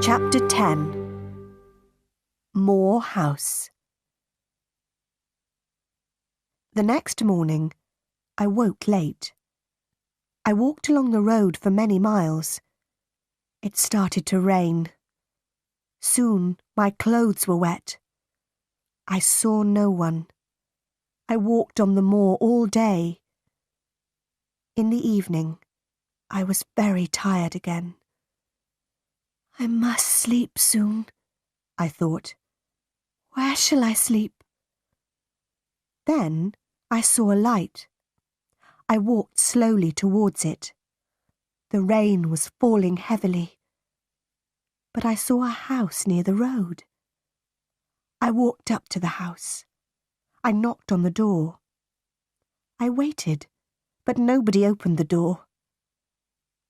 Chapter 10. Moor House. The next morning, I woke late. I walked along the road for many miles. It started to rain. Soon my clothes were wet. I saw no one. I walked on the moor all day. In the evening, I was very tired again. I must sleep soon, I thought. Where shall I sleep? Then I saw a light. I walked slowly towards it. The rain was falling heavily. But I saw a house near the road. I walked up to the house. I knocked on the door. I waited, but nobody opened the door.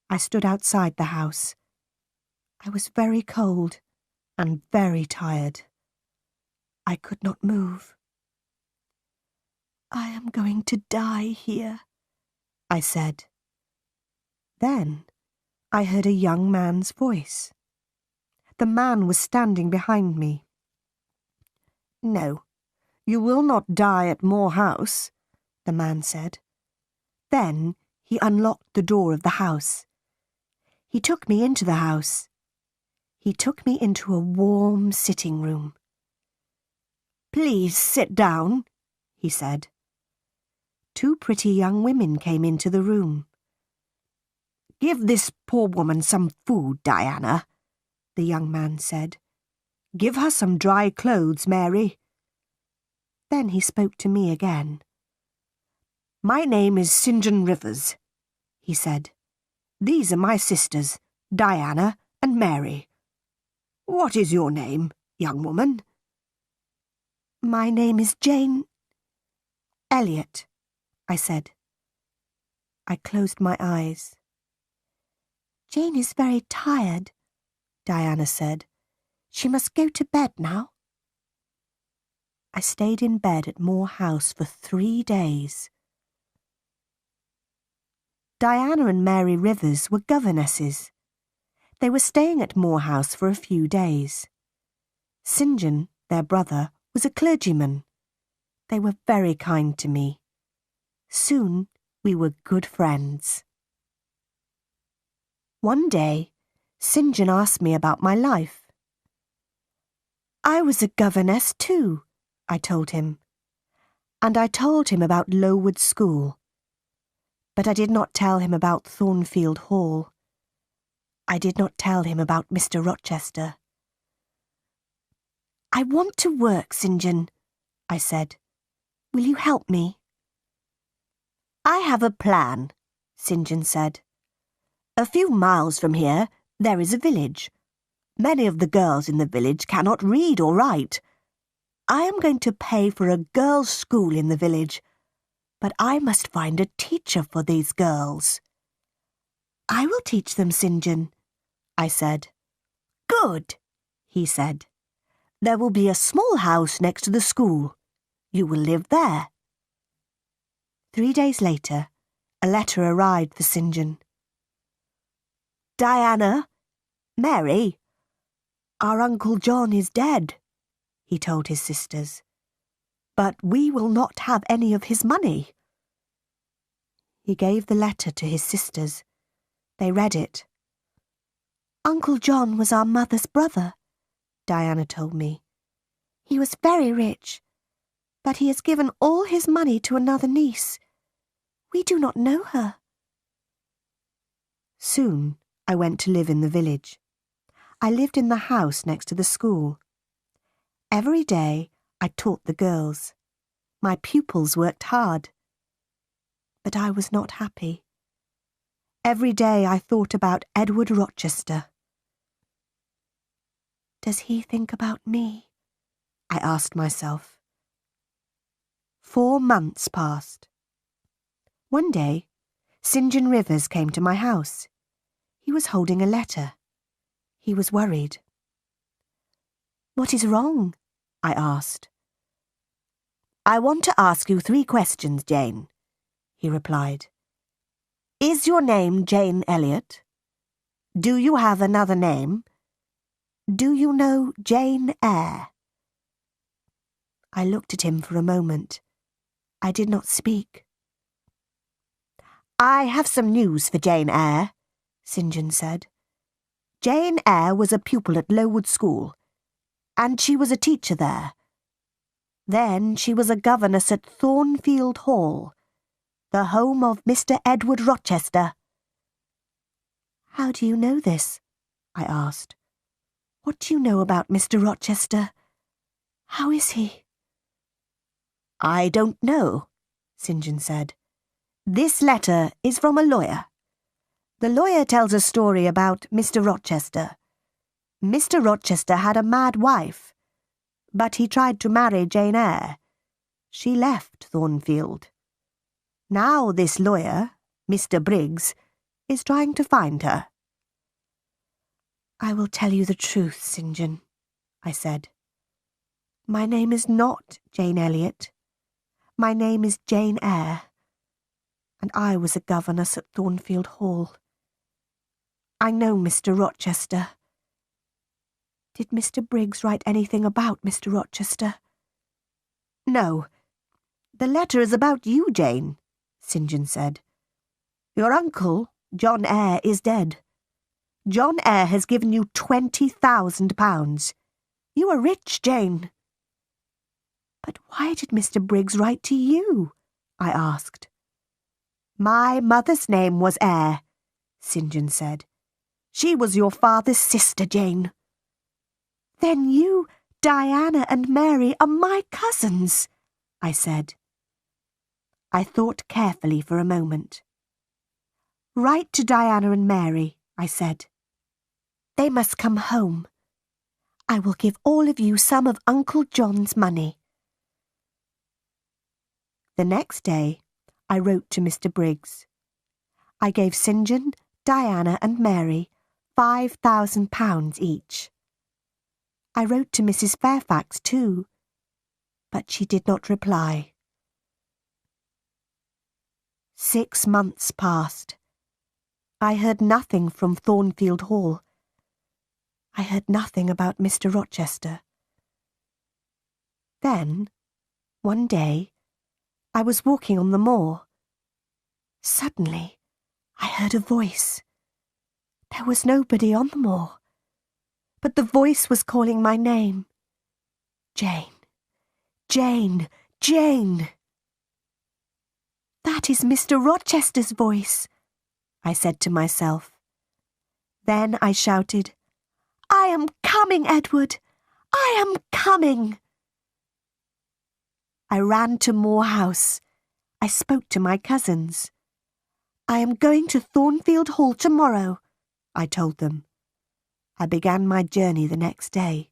I stood outside the house. I was very cold and very tired. I could not move. I am going to die here, I said. Then I heard a young man's voice. The man was standing behind me. No, you will not die at Moor House, the man said. Then he unlocked the door of the house. He took me into the house. He took me into a warm sitting room. Please sit down, he said. Two pretty young women came into the room. Give this poor woman some food, Diana, the young man said. Give her some dry clothes, Mary. Then he spoke to me again. My name is St. John Rivers, he said. These are my sisters, Diana and Mary. What is your name, young woman? My name is Jane Elliot, I said. I closed my eyes. Jane is very tired, Diana said. She must go to bed now. I stayed in bed at Moor House for 3 days. Diana and Mary Rivers were governesses. They were staying at Moor House for a few days. St. John, their brother, was a clergyman. They were very kind to me. Soon we were good friends. One day, St. John asked me about my life. I was a governess too, I told him. And I told him about Lowood School. But I did not tell him about Thornfield Hall. I did not tell him about Mr. Rochester. I want to work, St. John, I said. Will you help me? I have a plan, St. John said. A few miles from here, there is a village. Many of the girls in the village cannot read or write. I am going to pay for a girls' school in the village, but I must find a teacher for these girls. I will teach them, St. John, I said. Good, he said. There will be a small house next to the school. You will live there. 3 days later, a letter arrived for St. John. Diana, Mary, our Uncle John is dead, he told his sisters. But we will not have any of his money. He gave the letter to his sisters. They read it. Uncle John was our mother's brother, Diana told me. He was very rich, but he has given all his money to another niece. We do not know her. Soon I went to live in the village. I lived in the house next to the school. Every day I taught the girls. My pupils worked hard. But I was not happy. Every day I thought about Edward Rochester. Does he think about me? I asked myself. 4 months passed. One day, St. John Rivers came to my house. He was holding a letter. He was worried. What is wrong? I asked. I want to ask you 3 questions, Jane, he replied. Is your name Jane Elliot? Do you have another name? Do you know Jane Eyre?" I looked at him for a moment. I did not speak. "I have some news for Jane Eyre," St. John said. "Jane Eyre was a pupil at Lowood School, and she was a teacher there. Then she was a governess at Thornfield Hall, the home of Mr. Edward Rochester." "How do you know this?" I asked. "What do you know about Mr. Rochester? How is he?" "I don't know," St. John said. "This letter is from a lawyer. The lawyer tells a story about Mr. Rochester. Mr. Rochester had a mad wife, but he tried to marry Jane Eyre. She left Thornfield. Now this lawyer, Mr. Briggs, is trying to find her." "I will tell you the truth, St. John," I said. "My name is not Jane Elliot. My name is Jane Eyre, and I was a governess at Thornfield Hall. I know Mr. Rochester." "Did Mr. Briggs write anything about Mr. Rochester?" "No. The letter is about you, Jane," St. John said. "Your uncle, John Eyre, is dead. John Eyre has given you £20,000. You are rich, Jane." "But why did Mr. Briggs write to you?" I asked. "My mother's name was Eyre," St. John said. "She was your father's sister, Jane." "Then you, Diana and Mary are my cousins," I said. I thought carefully for a moment. "Write to Diana and Mary," I said. "They must come home. I will give all of you some of Uncle John's money." The next day, I wrote to Mr. Briggs. I gave St. John, Diana and Mary £5,000 each. I wrote to Mrs. Fairfax too, but she did not reply. 6 months passed. I heard nothing from Thornfield Hall. I heard nothing about Mr. Rochester. Then, one day, I was walking on the moor. Suddenly, I heard a voice. There was nobody on the moor, but the voice was calling my name. "Jane, Jane, Jane." "That is Mr. Rochester's voice," I said to myself. Then I shouted, "I am coming, Edward! I am coming!" I ran to Moor House. I spoke to my cousins. "I am going to Thornfield Hall tomorrow," I told them. I began my journey the next day.